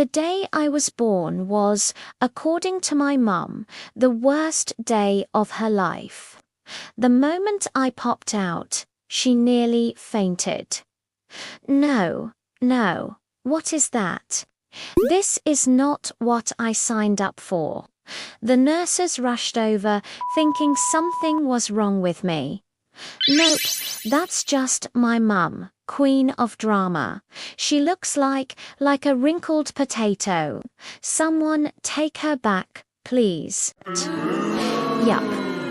The day I was born was, according to my mum, the worst day of her life. The moment I popped out, she nearly fainted. No, no, what is that? This is not what I signed up for. The nurses rushed over, thinking something was wrong with me. Nope, that's just my mum, queen of drama. She looks like a wrinkled potato. Someone take her back, please. Yup,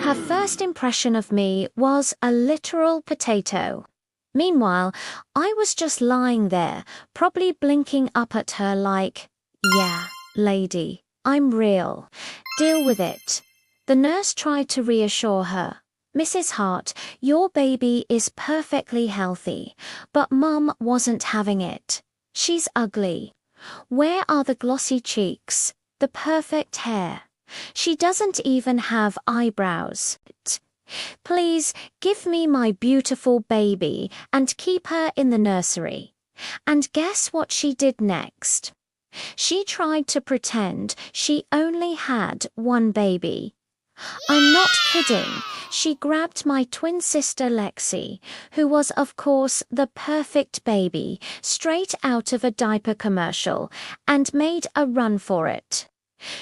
her first impression of me was a literal potato. Meanwhile, I was just lying there, probably blinking up at her like, yeah, lady, I'm real. Deal with it. The nurse tried to reassure her. Mrs. Hart, your baby is perfectly healthy, but Mum wasn't having it. She's ugly. Where are the glossy cheeks, the perfect hair? She doesn't even have eyebrows. Please give me my beautiful baby and keep her in the nursery. And guess what she did next? She tried to pretend she only had one baby. I'm not kidding. She grabbed my twin sister Lexi, who was of course the perfect baby, straight out of a diaper commercial, and made a run for it.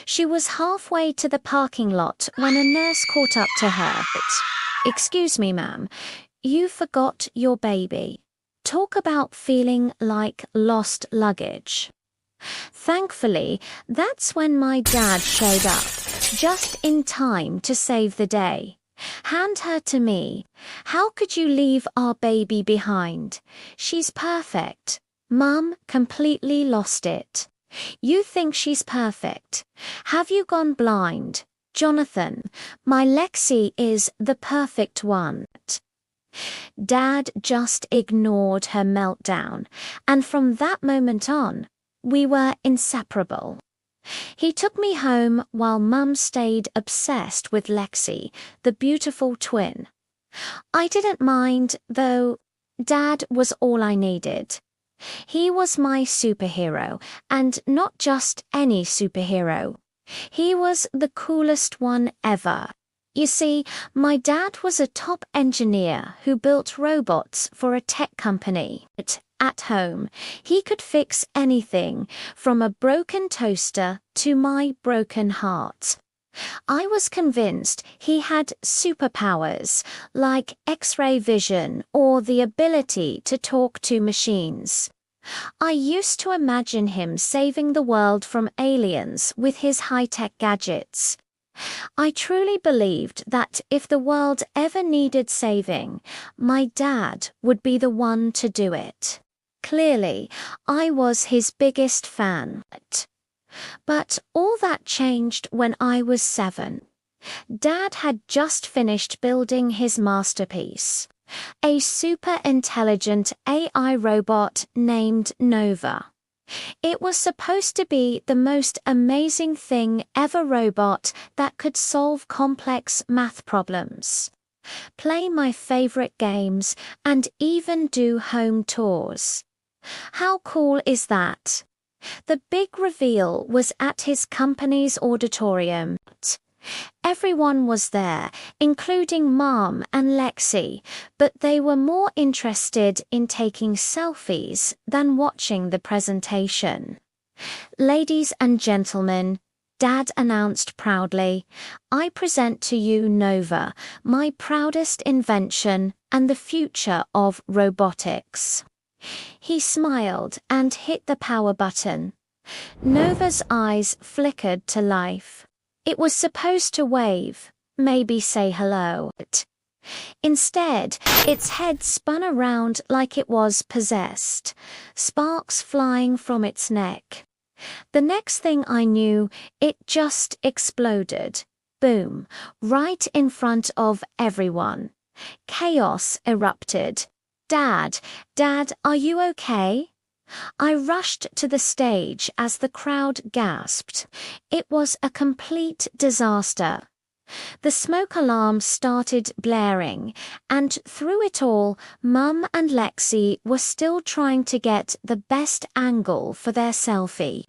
She was halfway to the parking lot when a nurse caught up to her. Excuse me, ma'am, you forgot your baby. Talk about feeling like lost luggage. Thankfully, that's when my dad showed up, just in time to save the day. Hand her to me. How could you leave our baby behind? She's perfect. Mum completely lost it. You think she's perfect. Have you gone blind? Jonathan, my Lexi is the perfect one. Dad just ignored her meltdown, and from that moment on, we were inseparable. He took me home while Mum stayed obsessed with Lexi, the beautiful twin. I didn't mind, though. Dad was all I needed. He was my superhero, and not just any superhero. He was the coolest one ever. You see, my dad was a top engineer who built robots for a tech company. At home, he could fix anything, from a broken toaster to my broken heart. I was convinced he had superpowers, like X-ray vision or the ability to talk to machines. I used to imagine him saving the world from aliens with his high-tech gadgets. I truly believed that if the world ever needed saving, my dad would be the one to do it. Clearly, I was his biggest fan. But all that changed when I was 7. Dad had just finished building his masterpiece, a super-intelligent AI robot named Nova. It was supposed to be the most amazing thing ever robot that could solve complex math problems, play my favorite games, and even do home tours. How cool is that? The big reveal was at his company's auditorium. Everyone was there, including Mom and Lexi, but they were more interested in taking selfies than watching the presentation. Ladies and gentlemen, Dad announced proudly, I present to you Nova, my proudest invention and the future of robotics. He smiled and hit the power button. Nova's eyes flickered to life. It was supposed to wave, maybe say hello. Instead, its head spun around like it was possessed, sparks flying from its neck. The next thing I knew, it just exploded. Boom, right in front of everyone. Chaos erupted. Dad, are you okay? I rushed to the stage as the crowd gasped. It was a complete disaster. The smoke alarm started blaring, and through it all, Mum and Lexi were still trying to get the best angle for their selfie.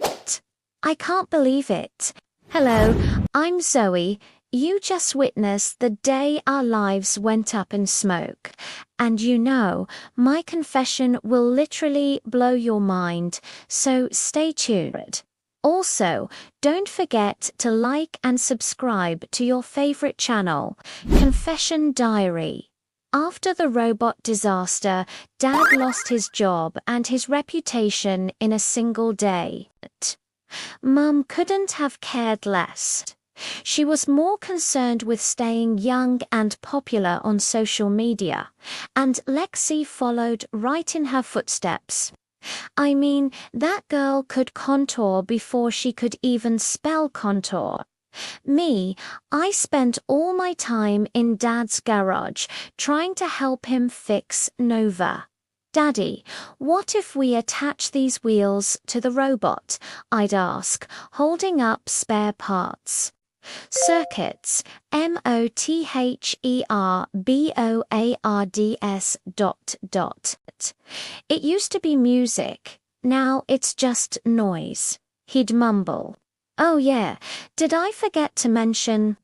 I can't believe it. Hello, I'm Zoe. You just witnessed the day our lives went up in smoke. And my confession will literally blow your mind, so stay tuned. Also, don't forget to like and subscribe to your favorite channel, Confession Diary. After the robot disaster, Dad lost his job and his reputation in a single day. Mum couldn't have cared less. She was more concerned with staying young and popular on social media, and Lexi followed right in her footsteps. I mean, that girl could contour before she could even spell contour. Me, I spent all my time in Dad's garage trying to help him fix Nova. Daddy, what if we attach these wheels to the robot? I'd ask, holding up spare parts. Circuits, MOTHERBOARDS ... It used to be music, now it's just noise. He'd mumble. Oh yeah, did I forget to mention?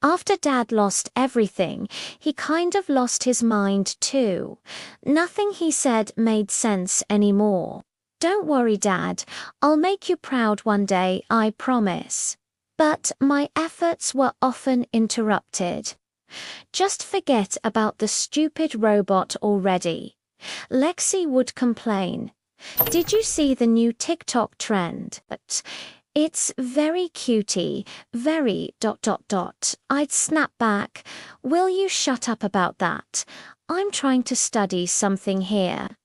After Dad lost everything, he kind of lost his mind too. Nothing he said made sense anymore. Don't worry, Dad, I'll make you proud one day, I promise. But my efforts were often interrupted. Just forget about the stupid robot already. Lexi would complain. Did you see the new TikTok trend? It's very cutie, very ... I'd snap back. Will you shut up about that? I'm trying to study something here.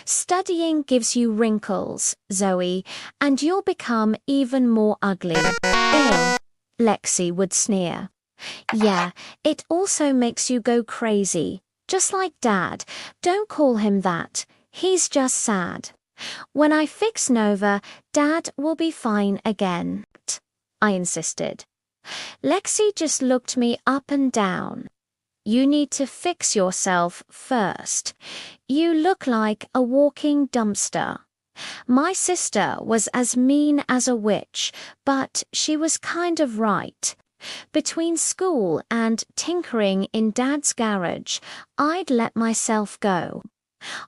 Studying gives you wrinkles, Zoe, and you'll become even more ugly. Ew, Lexi would sneer. Yeah, it also makes you go crazy. Just like Dad. Don't call him that. He's just sad. When I fix Nova, Dad will be fine again, I insisted. Lexi just looked me up and down. You need to fix yourself first. You look like a walking dumpster. My sister was as mean as a witch, but she was kind of right. Between school and tinkering in Dad's garage, I'd let myself go.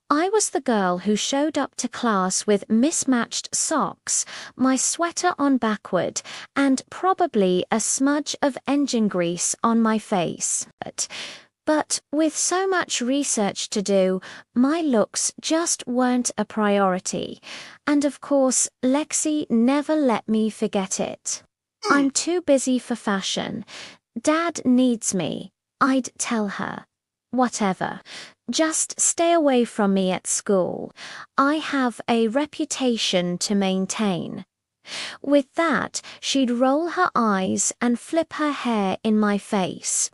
I was the girl who showed up to class with mismatched socks, my sweater on backward, and probably a smudge of engine grease on my face. But with so much research to do, my looks just weren't a priority. And of course, Lexi never let me forget it. I'm too busy for fashion. Dad needs me, I'd tell her. Whatever. Just stay away from me at school. I have a reputation to maintain. With that, she'd roll her eyes and flip her hair in my face.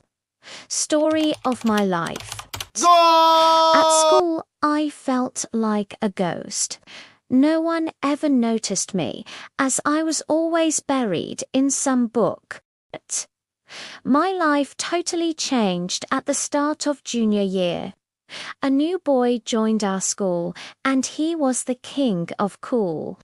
Story of my life. At school, I felt like a ghost. No one ever noticed me, as I was always buried in some book. My life totally changed at the start of junior year. A new boy joined our school, and he was the king of cool.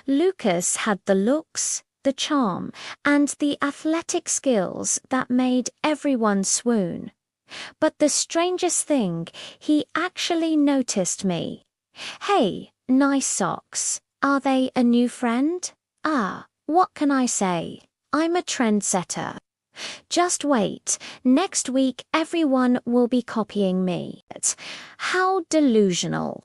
Lucas had the looks, the charm, and the athletic skills that made everyone swoon. But the strangest thing, he actually noticed me. Hey, nice socks. Are they a new friend? What can I say? I'm a trendsetter. Just wait, next week everyone will be copying me. How delusional.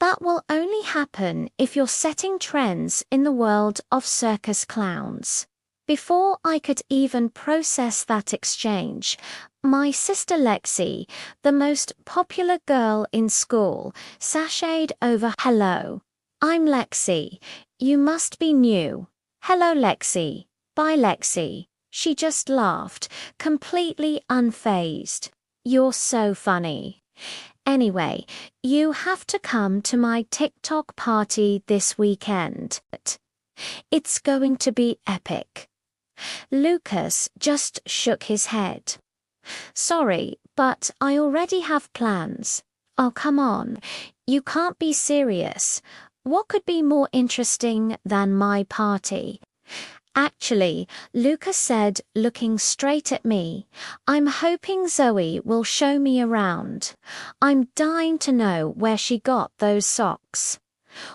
That will only happen if you're setting trends in the world of circus clowns. Before I could even process that exchange, my sister Lexi, the most popular girl in school, sashayed over. Hello, I'm Lexi. You must be new. Hello, Lexi. Bye, Lexi. She just laughed, completely unfazed. You're so funny. Anyway, you have to come to my TikTok party this weekend. It's going to be epic. Lucas just shook his head. Sorry, but I already have plans. Oh, come on. You can't be serious. What could be more interesting than my party? Actually, Lucas said, looking straight at me, I'm hoping Zoe will show me around. I'm dying to know where she got those socks.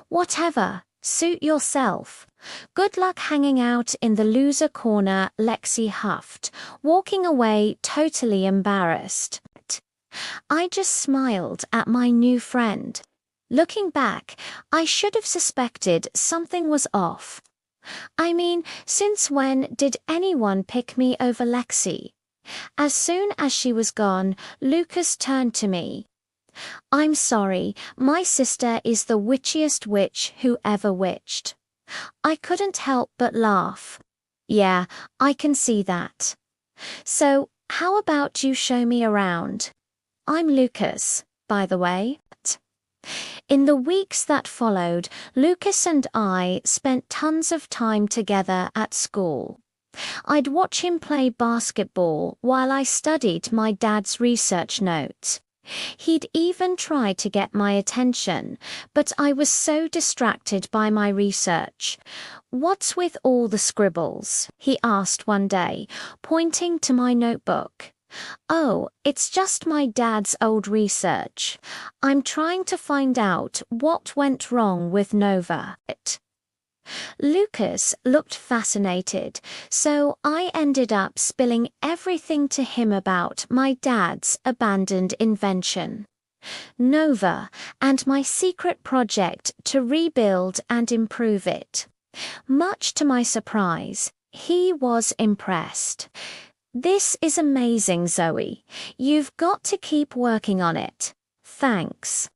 Whatever, suit yourself. Good luck hanging out in the loser corner, Lexi huffed, walking away totally embarrassed. I just smiled at my new friend. Looking back, I should have suspected something was off. I mean, since when did anyone pick me over Lexi? As soon as she was gone, Lucas turned to me. I'm sorry, my sister is the witchiest witch who ever witched. I couldn't help but laugh. Yeah, I can see that. So, how about you show me around? I'm Lucas, by the way. In the weeks that followed, Lucas and I spent tons of time together at school. I'd watch him play basketball while I studied my dad's research notes. He'd even try to get my attention, but I was so distracted by my research. What's with all the scribbles? He asked one day, pointing to my notebook. Oh, it's just my dad's old research. I'm trying to find out what went wrong with Nova. Lucas looked fascinated, so I ended up spilling everything to him about my dad's abandoned invention, Nova, and my secret project to rebuild and improve it. Much to my surprise, he was impressed. This is amazing, Zoe. You've got to keep working on it. Thanks.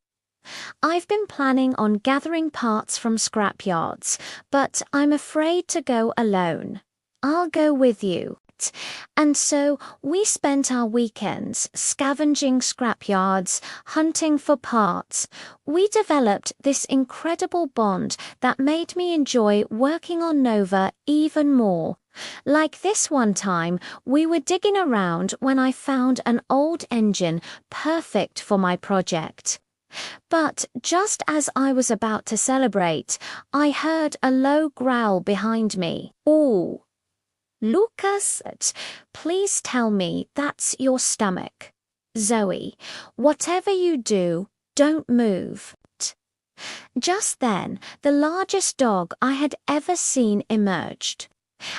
I've been planning on gathering parts from scrapyards, but I'm afraid to go alone. I'll go with you. And so we spent our weekends scavenging scrapyards, hunting for parts. We developed this incredible bond that made me enjoy working on Nova even more. Like this one time, we were digging around when I found an old engine perfect for my project. But just as I was about to celebrate, I heard a low growl behind me. Ooh. Lucas, please tell me that's your stomach. Zoe, whatever you do, don't move. Just then, the largest dog I had ever seen emerged.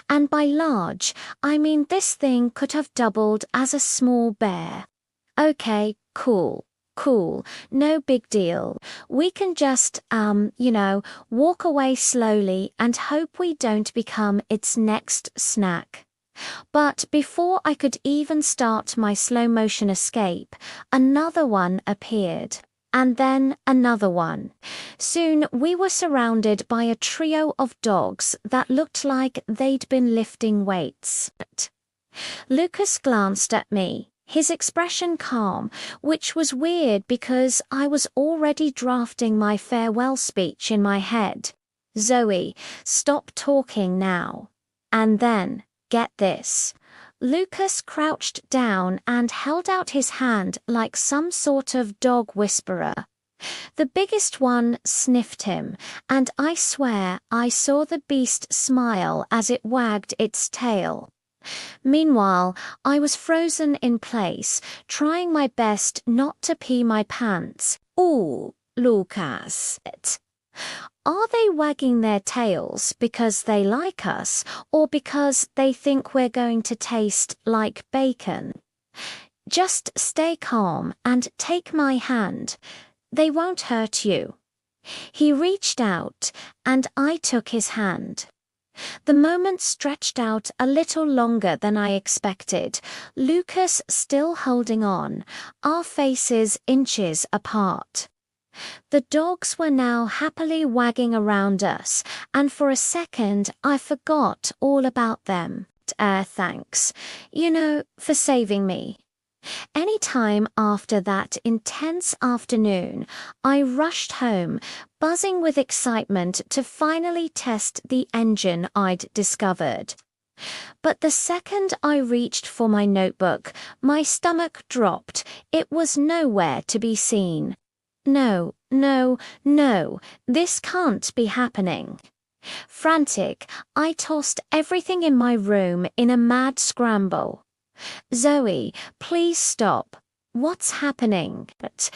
And by large, I mean this thing could have doubled as a small bear. Okay, cool, no big deal. We can just, walk away slowly and hope we don't become its next snack. But before I could even start my slow-motion escape, another one appeared. And then another one. Soon we were surrounded by a trio of dogs that looked like they'd been lifting weights. Lucas glanced at me, his expression calm, which was weird because I was already drafting my farewell speech in my head. Zoe, stop talking now. And then, get this. Lucas crouched down and held out his hand like some sort of dog whisperer. The biggest one sniffed him, and I swear I saw the beast smile as it wagged its tail. Meanwhile, I was frozen in place, trying my best not to pee my pants. Ooh, Lucas. Are they wagging their tails because they like us or because they think we're going to taste like bacon? Just stay calm and take my hand. They won't hurt you. He reached out and I took his hand. The moment stretched out a little longer than I expected, Lucas still holding on, our faces inches apart. The dogs were now happily wagging around us, and for a second I forgot all about them. Thanks, for saving me. Any time after that intense afternoon, I rushed home, buzzing with excitement to finally test the engine I'd discovered. But the second I reached for my notebook, my stomach dropped. It was nowhere to be seen. No, this can't be happening. Frantic, I tossed everything in my room in a mad scramble. Zoe, please stop. What's happening? But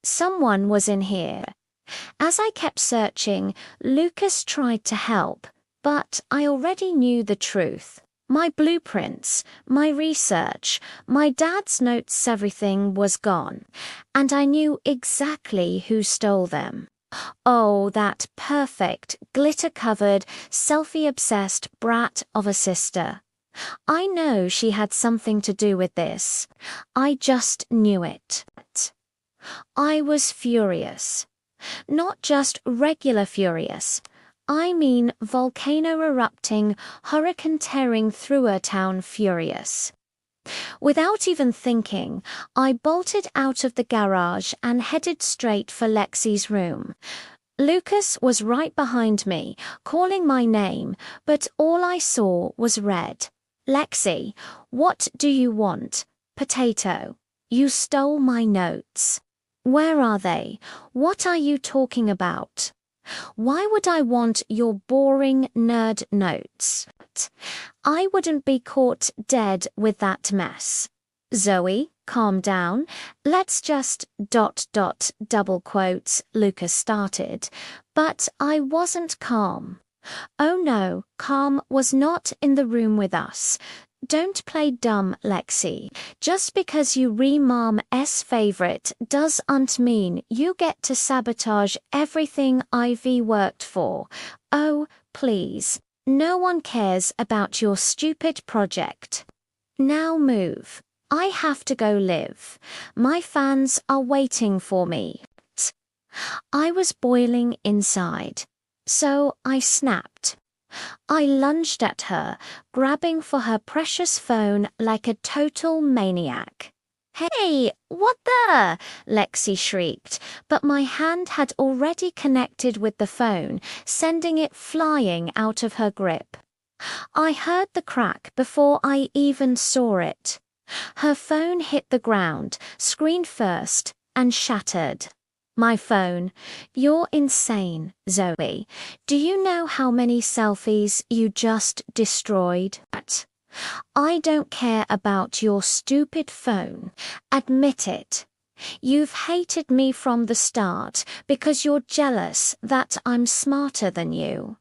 someone was in here. As I kept searching, Lucas tried to help, but I already knew the truth. My blueprints, my research, my dad's notes, everything was gone, and I knew exactly who stole them. Oh, that perfect, glitter-covered, selfie-obsessed brat of a sister. I know she had something to do with this. I just knew it. I was furious. Not just regular furious. I mean volcano erupting, hurricane tearing through a town furious. Without even thinking, I bolted out of the garage and headed straight for Lexi's room. Lucas was right behind me, calling my name, but all I saw was red. Lexi, what do you want? Potato. You stole my notes. Where are they? What are you talking about? Why would I want your boring nerd notes? I wouldn't be caught dead with that mess. Zoe, calm down. Let's just ... double quotes, Lucas started. But I wasn't calm. Oh no, calm was not in the room with us. Don't play dumb, Lexi. Just because you re-mom's favorite doesn't mean you get to sabotage everything I've worked for. Oh, please. No one cares about your stupid project. Now move. I have to go live. My fans are waiting for me. I was boiling inside. So I snapped. I lunged at her, grabbing for her precious phone like a total maniac. Hey, what the? Lexi shrieked, but my hand had already connected with the phone, sending it flying out of her grip. I heard the crack before I even saw it. Her phone hit the ground, screen first, and shattered. My phone. You're insane, Zoe. Do you know how many selfies you just destroyed? I don't care about your stupid phone. Admit it. You've hated me from the start because you're jealous that I'm smarter than you.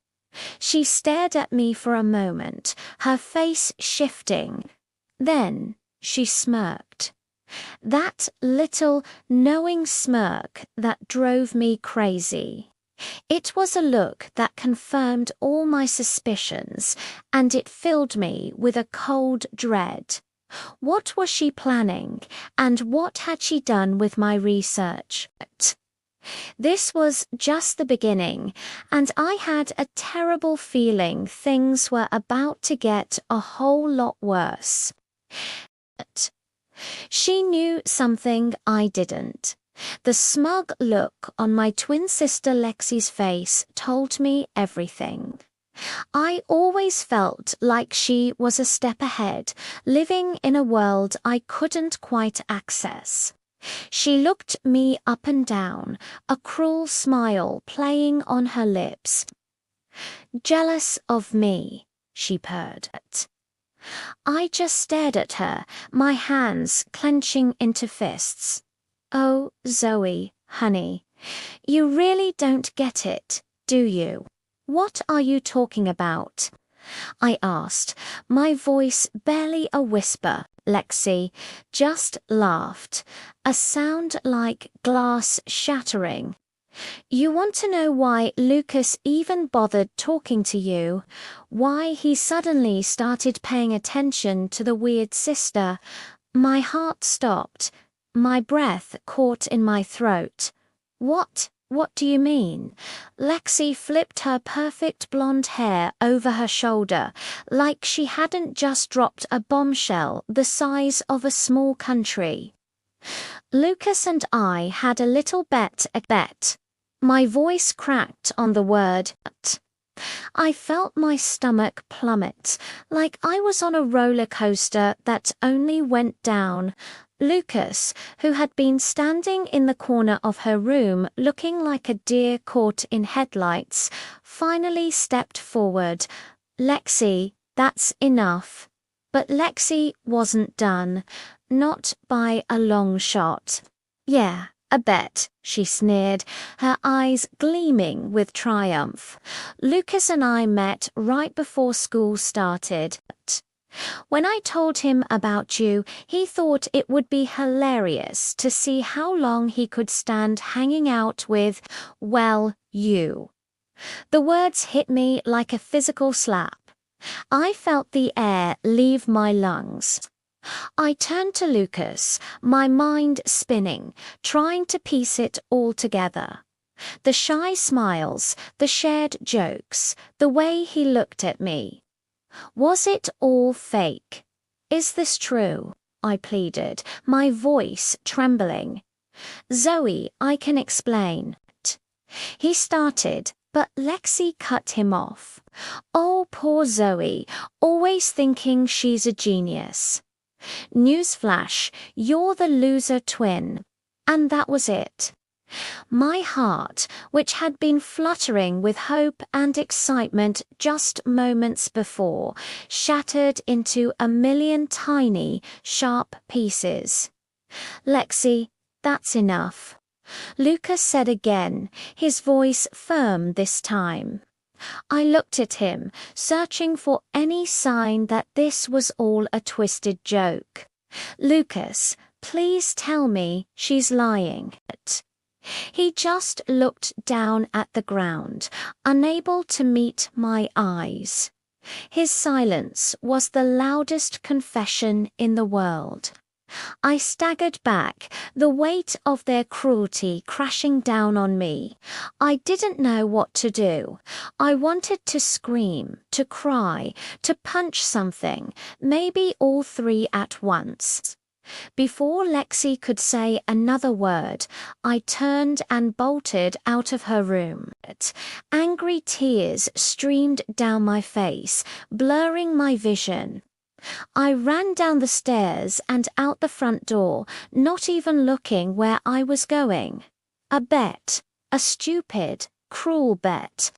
She stared at me for a moment, her face shifting. Then she smirked. That little, knowing smirk that drove me crazy. It was a look that confirmed all my suspicions, and it filled me with a cold dread. What was she planning, and what had she done with my research? This was just the beginning, and I had a terrible feeling things were about to get a whole lot worse. She knew something I didn't. The smug look on my twin sister Lexi's face told me everything. I always felt like she was a step ahead, living in a world I couldn't quite access. She looked me up and down, a cruel smile playing on her lips. Jealous of me, she purred. I just stared at her, my hands clenching into fists. Oh, Zoe, honey, you really don't get it, do you? What are you talking about? I asked, my voice barely a whisper. Lexi just laughed, a sound like glass shattering. You want to know why Lucas even bothered talking to you? Why he suddenly started paying attention to the weird sister? My heart stopped. My breath caught in my throat. What do you mean? Lexi flipped her perfect blonde hair over her shoulder, like she hadn't just dropped a bombshell the size of a small country. Lucas and I had a little bet. My voice cracked on the word "bet." I felt my stomach plummet, like I was on a roller coaster that only went down. Lucas, who had been standing in the corner of her room looking like a deer caught in headlights, finally stepped forward. "Lexi, that's enough." But Lexi wasn't done. Not by a long shot. "Yeah, a bet," she sneered, her eyes gleaming with triumph. "Lucas and I met right before school started. When I told him about you, he thought it would be hilarious to see how long he could stand hanging out with, well, you." The words hit me like a physical slap. I felt the air leave my lungs. I turned to Lucas, my mind spinning, trying to piece it all together. The shy smiles, the shared jokes, the way he looked at me. Was it all fake? "Is this true?" I pleaded, my voice trembling. "Zoe, I can explain." He started, but Lexi cut him off. Oh, poor Zoe, always thinking she's a genius. "Newsflash, you're the loser twin." And that was it. My heart, which had been fluttering with hope and excitement just moments before, shattered into a million tiny, sharp pieces. "Lexi, that's enough," Lucas said again, his voice firm this time. I looked at him, searching for any sign that this was all a twisted joke. "Lucas, please tell me she's lying." He just looked down at the ground, unable to meet my eyes. His silence was the loudest confession in the world. I staggered back, the weight of their cruelty crashing down on me. I didn't know what to do. I wanted to scream, to cry, to punch something, maybe all three at once. Before Lexi could say another word, I turned and bolted out of her room. Angry tears streamed down my face, blurring my vision. I ran down the stairs and out the front door, not even looking where I was going. A bet. A stupid, cruel bet.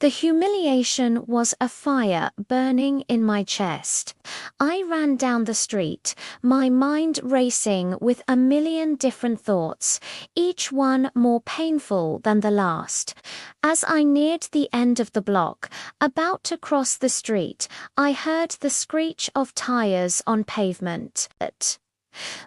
The humiliation was a fire burning in my chest. I ran down the street, my mind racing with a million different thoughts, each one more painful than the last. As I neared the end of the block, about to cross the street, I heard the screech of tires on pavement.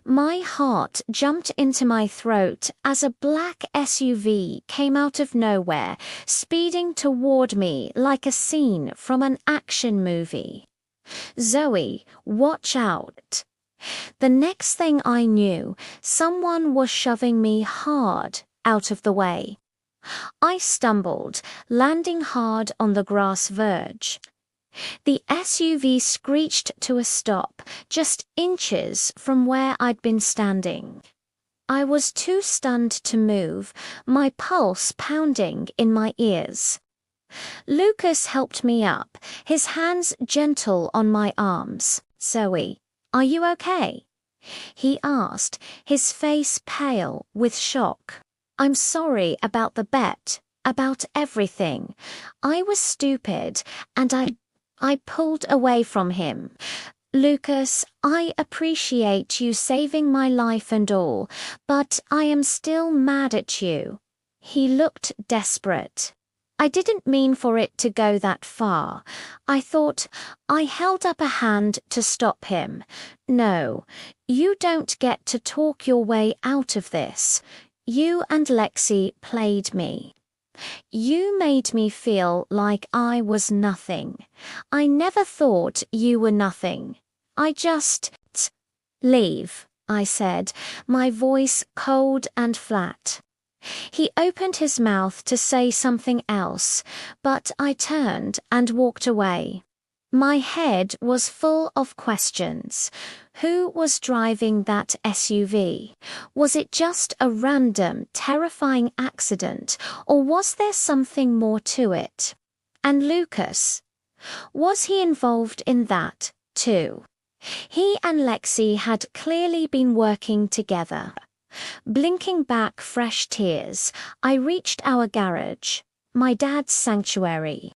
My heart jumped into my throat as a black SUV came out of nowhere, speeding toward me like a scene from an action movie. "Zoe, watch out." The next thing I knew, someone was shoving me hard out of the way. I stumbled, landing hard on the grass verge. The SUV screeched to a stop, just inches from where I'd been standing. I was too stunned to move, my pulse pounding in my ears. Lucas helped me up, his hands gentle on my arms. "Zoe, are you okay?" he asked, his face pale with shock. "I'm sorry about the bet, about everything. I was stupid, and I pulled away from him. "Lucas, I appreciate you saving my life and all, but I am still mad at you." He looked desperate. I didn't mean for it to go that far. I held up a hand to stop him. "No, you don't get to talk your way out of this. You and Lexi played me. You made me feel like I was nothing. I never thought you were nothing. I just leave," I said, my voice cold and flat. He opened his mouth to say something else, but I turned and walked away. My head was full of questions. Who was driving that SUV? Was it just a random, terrifying accident, or was there something more to it? And Lucas? Was he involved in that, too? He and Lexi had clearly been working together. Blinking back fresh tears, I reached our garage, my dad's sanctuary.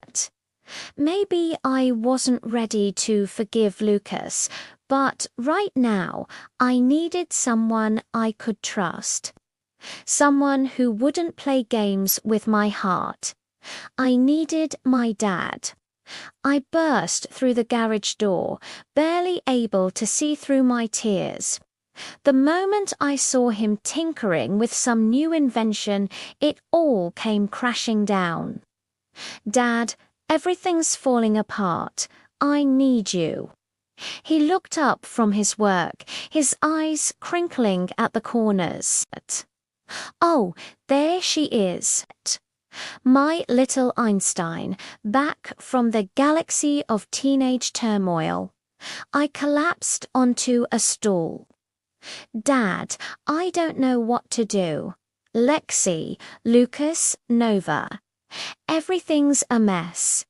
Maybe I wasn't ready to forgive Lucas, but right now I needed someone I could trust. Someone who wouldn't play games with my heart. I needed my dad. I burst through the garage door, barely able to see through my tears. The moment I saw him tinkering with some new invention, it all came crashing down. Dad, everything's falling apart. I need you. He looked up from his work, his eyes crinkling at the corners. Oh, there she is. My little Einstein, back from the galaxy of teenage turmoil. I collapsed onto a stool. Dad, I don't know what to do. Lexi, Lucas, Nova. Everything's a mess.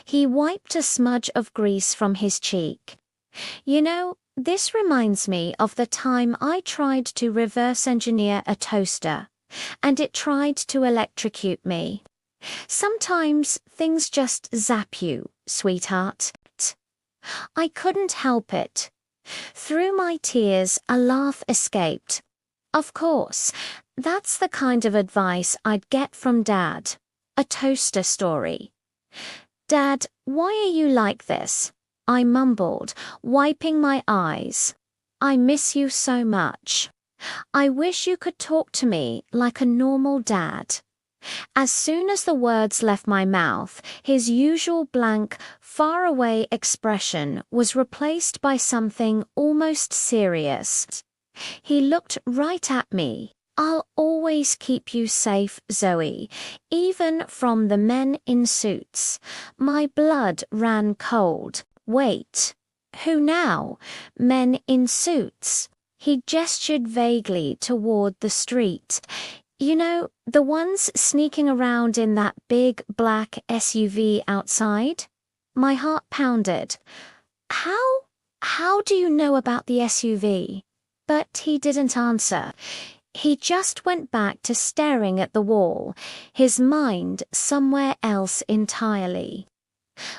He wiped a smudge of grease from his cheek. You know, this reminds me of the time I tried to reverse engineer a toaster, and it tried to electrocute me. Sometimes things just zap you, sweetheart. I couldn't help it. Through my tears, a laugh escaped. Of course, that's the kind of advice I'd get from Dad. A toaster story. Dad, why are you like this? I mumbled, wiping my eyes. I miss you so much. I wish you could talk to me like a normal dad. As soon as the words left my mouth, his usual blank, faraway expression was replaced by something almost serious. He looked right at me. I'll always keep you safe, Zoe, even from the men in suits. My blood ran cold. Wait, who now? Men in suits? He gestured vaguely toward the street. You know, the ones sneaking around in that big black SUV outside? My heart pounded. How do you know about the SUV? But he didn't answer. He just went back to staring at the wall, his mind somewhere else entirely.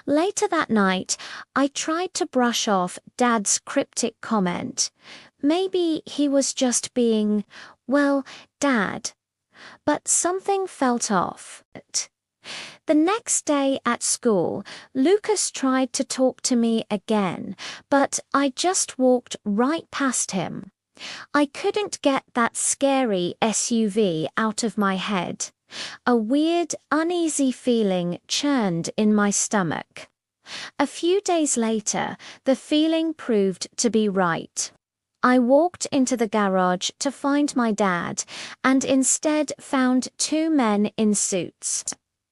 Later that night, I tried to brush off Dad's cryptic comment. Maybe he was just being, well, Dad. But something felt off. The next day at school, Lucas tried to talk to me again, but I just walked right past him. I couldn't get that scary SUV out of my head. A weird, uneasy feeling churned in my stomach. A few days later, the feeling proved to be right. I walked into the garage to find my dad, and instead found two men in suits.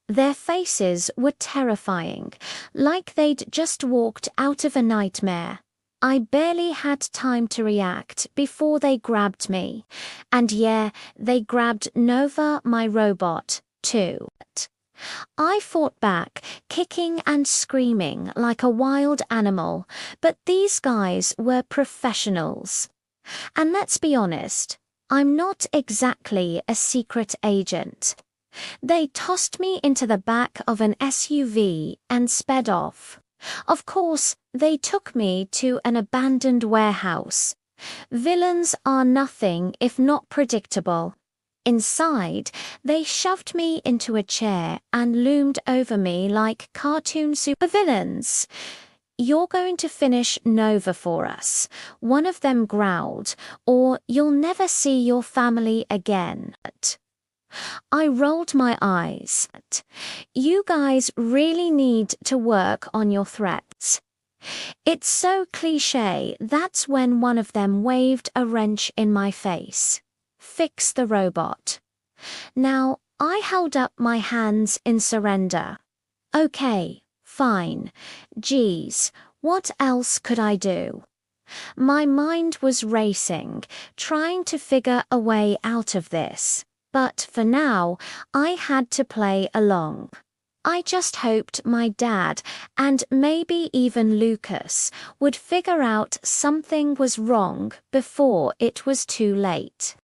Their faces were terrifying, like they'd just walked out of a nightmare. I barely had time to react before they grabbed me. And yeah, they grabbed Nova, my robot, too. I fought back, kicking and screaming like a wild animal, but these guys were professionals. And let's be honest, I'm not exactly a secret agent. They tossed me into the back of an SUV and sped off. Of course, they took me to an abandoned warehouse. Villains are nothing if not predictable. Inside, they shoved me into a chair and loomed over me like cartoon supervillains. You're going to finish Nova for us, one of them growled, or you'll never see your family again. I rolled my eyes. You guys really need to work on your threats. It's so cliché, that's when one of them waved a wrench in my face. Fix the robot. Now, I held up my hands in surrender. Okay, fine. Geez, what else could I do? My mind was racing, trying to figure a way out of this. But for now, I had to play along. I just hoped my dad, and maybe even Lucas, would figure out something was wrong before it was too late.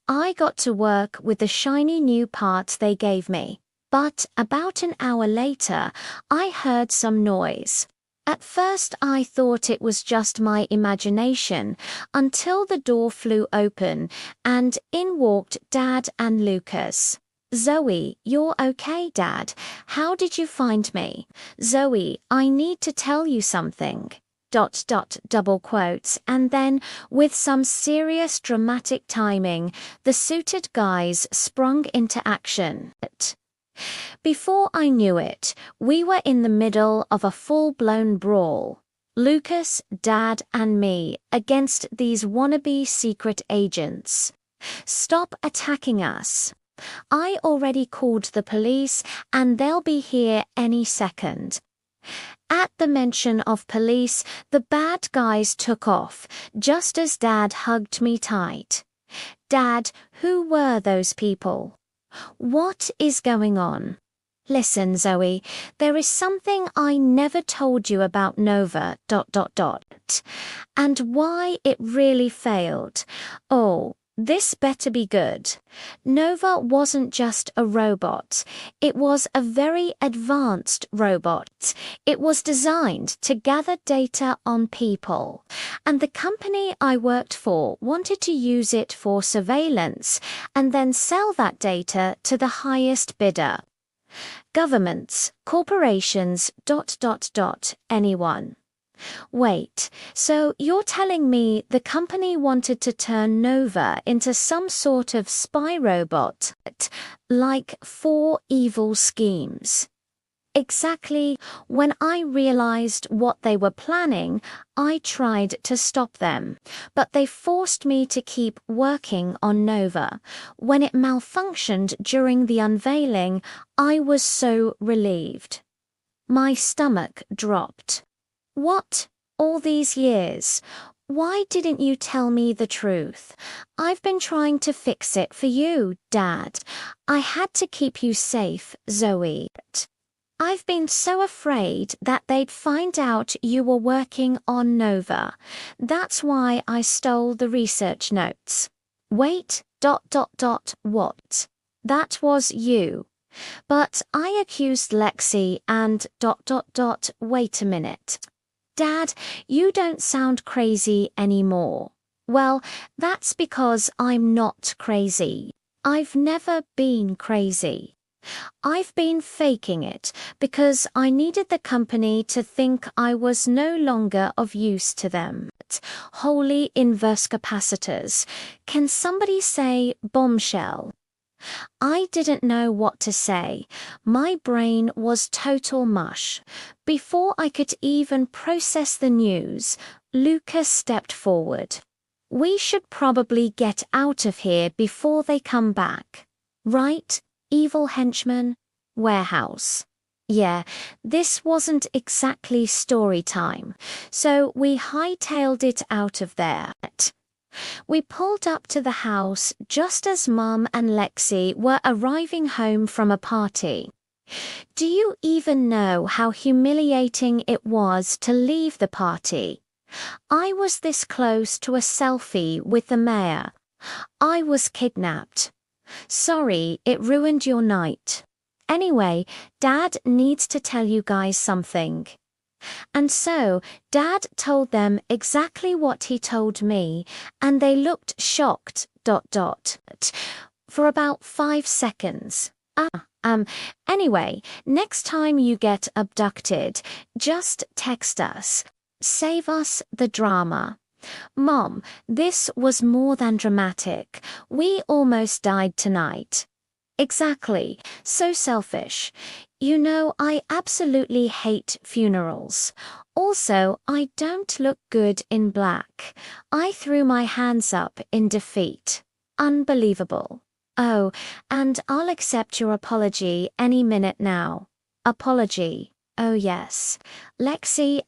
I got to work with the shiny new parts they gave me, but about an hour later, I heard some noise. At first I thought it was just my imagination, until the door flew open, and in walked Dad and Lucas. Zoe, you're okay, Dad. How did you find me? Zoe, I need to tell you something. ... double quotes, and then, with some serious dramatic timing, the suited guys sprung into action. Before I knew it, we were in the middle of a full-blown brawl. Lucas, Dad, and me against these wannabe secret agents. Stop attacking us. I already called the police, and they'll be here any second. At the mention of police, the bad guys took off, just as Dad hugged me tight. Dad, who were those people? What is going on? Listen, Zoe, there is something I never told you about Nova ... and why it really failed. Oh, this better be good. Nova wasn't just a robot. It was a very advanced robot. It was designed to gather data on people, and the company I worked for wanted to use it for surveillance and then sell that data to the highest bidder. Governments, corporations, ... anyone. Wait, so you're telling me the company wanted to turn Nova into some sort of spy robot, like 4 evil schemes? Exactly. When I realized what they were planning, I tried to stop them, but they forced me to keep working on Nova. When it malfunctioned during the unveiling, I was so relieved. My stomach dropped. What? All these years? Why didn't you tell me the truth? I've been trying to fix it for you, Dad. I had to keep you safe, Zoe. I've been so afraid that they'd find out you were working on Nova. That's why I stole the research notes. Wait, ... what? That was you. But I accused Lexi and ... wait a minute. Dad, you don't sound crazy anymore. Well, that's because I'm not crazy. I've never been crazy. I've been faking it because I needed the company to think I was no longer of use to them. Holy inverse capacitors. Can somebody say bombshell? I didn't know what to say. My brain was total mush. Before I could even process the news, Lucas stepped forward. We should probably get out of here before they come back. Right? Evil henchman? Warehouse. Yeah, this wasn't exactly story time, so we hightailed it out of there. We pulled up to the house just as Mum and Lexi were arriving home from a party. Do you even know how humiliating it was to leave the party? I was this close to a selfie with the mayor. I was kidnapped. Sorry, it ruined your night. Anyway, Dad needs to tell you guys something. And so, Dad told them exactly what he told me, and they looked shocked ... for about 5 seconds. Anyway, next time you get abducted, just text us. Save us the drama. Mom, this was more than dramatic. We almost died tonight. Exactly. So selfish. You know, I absolutely hate funerals. Also, I don't look good in black. I threw my hands up in defeat. Unbelievable. Oh, and I'll accept your apology any minute now. Apology. Oh yes. Lexi,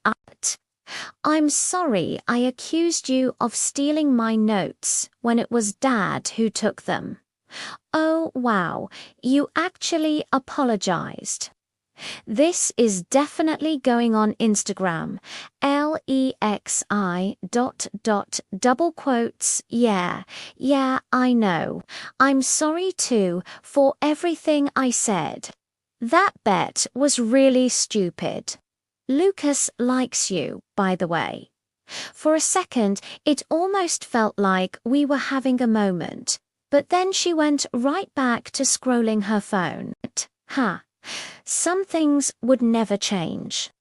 I'm sorry I accused you of stealing my notes when it was Dad who took them. Oh wow, you actually apologized. This is definitely going on Instagram. LEXI dot dot double quotes. Yeah, I know. I'm sorry too for everything I said. That bet was really stupid. Lucas likes you, by the way. For a second, it almost felt like we were having a moment, but then she went right back to scrolling her phone. Some things would never change.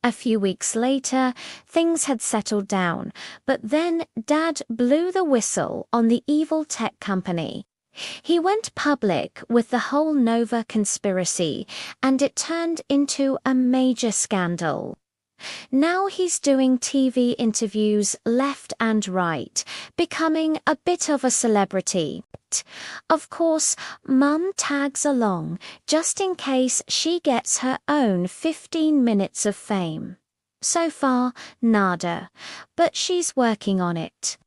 A few weeks later, things had settled down, but then Dad blew the whistle on the evil tech company. He went public with the whole Nova conspiracy, and it turned into a major scandal. Now he's doing TV interviews left and right, becoming a bit of a celebrity. Of course, Mum tags along just in case she gets her own 15 minutes of fame. So far, nada, but she's working on it.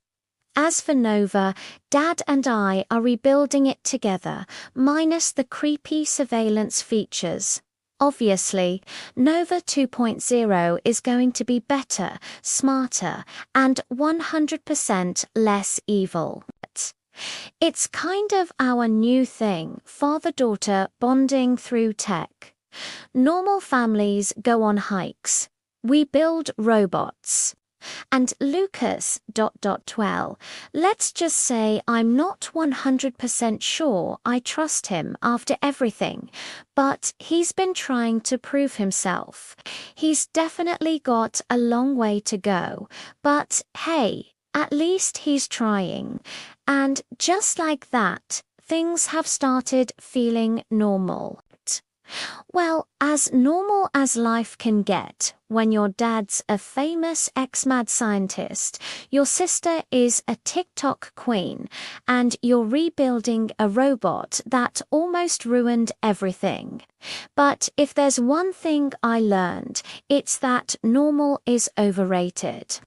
As for Nova, Dad and I are rebuilding it together, minus the creepy surveillance features. Obviously, Nova 2.0 is going to be better, smarter, and 100% less evil. It's kind of our new thing, father-daughter bonding through tech. Normal families go on hikes. We build robots. And Lucas ... well, let's just say I'm not 100% sure I trust him after everything, but he's been trying to prove himself. He's definitely got a long way to go, but hey, at least he's trying. And just like that, things have started feeling normal. Well, as normal as life can get when your dad's a famous ex-mad scientist, your sister is a TikTok queen, and you're rebuilding a robot that almost ruined everything. But if there's one thing I learned, it's that normal is overrated.